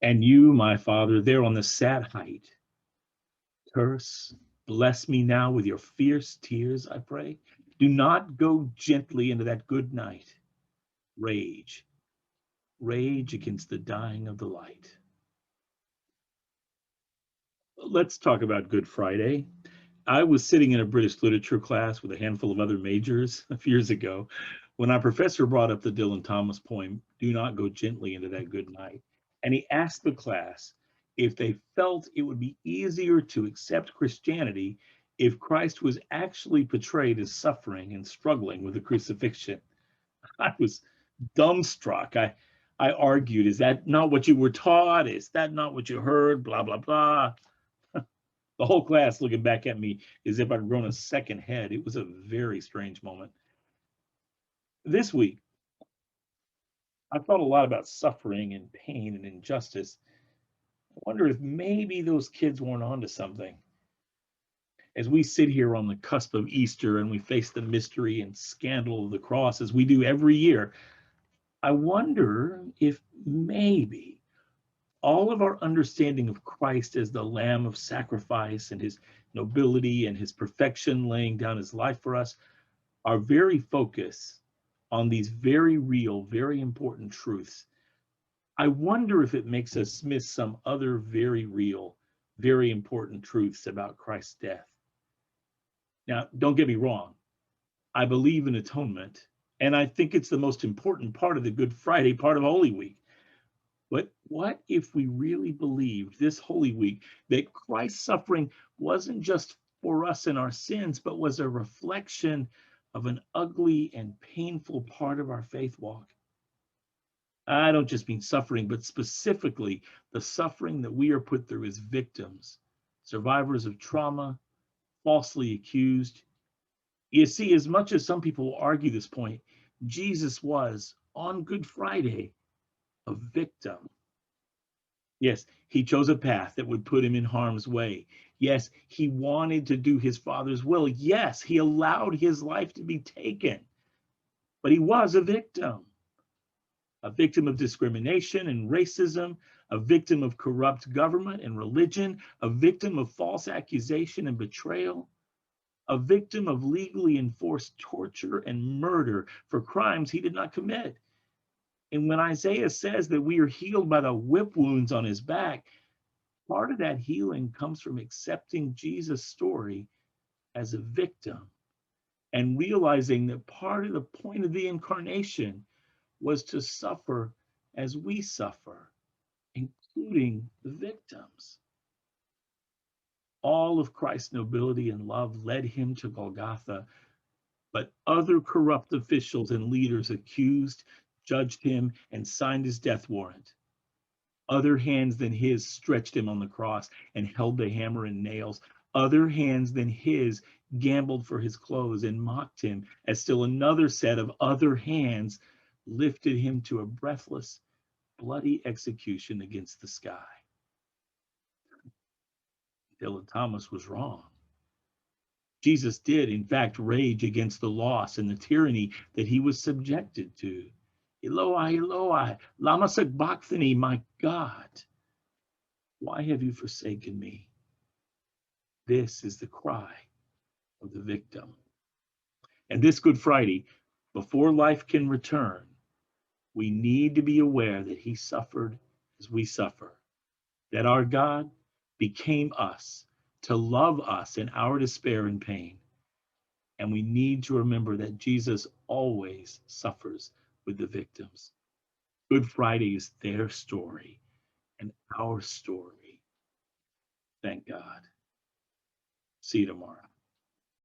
And you, my Father, there on the sad height, curse, bless me now with your fierce tears, I pray. Do not go gently into that good night. Rage, rage against the dying of the light. Let's talk about Good Friday. I was sitting in a British literature class with a handful of other majors a few years ago when our professor brought up the Dylan Thomas poem, Do Not Go Gently Into That Good Night. And he asked the class if they felt it would be easier to accept Christianity if Christ was actually portrayed as suffering and struggling with the crucifixion. I was dumbstruck. I argued, is that not what you were taught? Is that not what you heard? Blah, blah, blah. The whole class looking back at me as if I'd grown a second head. It was a very strange moment. This week, I thought a lot about suffering and pain and injustice. I wonder if maybe those kids weren't onto something. As we sit here on the cusp of Easter and we face the mystery and scandal of the cross as we do every year, I wonder if maybe all of our understanding of Christ as the Lamb of sacrifice and his nobility and his perfection, laying down his life for us, our very focus on these very real, very important truths, I wonder if it makes us miss some other very real, very important truths about Christ's death. Now, don't get me wrong, I believe in atonement, and I think it's the most important part of the Good Friday part of Holy Week. But what if we really believed this Holy Week that Christ's suffering wasn't just for us and our sins, but was a reflection of an ugly and painful part of our faith walk? I don't just mean suffering, but specifically the suffering that we are put through as victims, survivors of trauma, falsely accused. You see, as much as some people will argue this point, Jesus was, on Good Friday, a victim. Yes, he chose a path that would put him in harm's way. Yes, he wanted to do his Father's will. Yes, he allowed his life to be taken, but he was a victim of discrimination and racism, a victim of corrupt government and religion, a victim of false accusation and betrayal, a victim of legally enforced torture and murder for crimes he did not commit. And when Isaiah says that we are healed by the whip wounds on his back, part of that healing comes from accepting Jesus' story as a victim and realizing that part of the point of the incarnation was to suffer as we suffer, including the victims. All of Christ's nobility and love led him to Golgotha, but other corrupt officials and leaders accused, judged him, and signed his death warrant. Other hands than his stretched him on the cross and held the hammer and nails. Other hands than his gambled for his clothes and mocked him, as still another set of other hands lifted him to a breathless, bloody execution against the sky. Dylan Thomas was wrong. Jesus did, in fact, rage against the loss and the tyranny that he was subjected to. Eloi, Eloi, lama sabachthani, my God, why have you forsaken me? This is the cry of the victim. And this Good Friday, before life can return, we need to be aware that he suffered as we suffer, that our God became us to love us in our despair and pain. And we need to remember that Jesus always suffers with the victims. Good Friday is their story and our story. Thank God. See you tomorrow.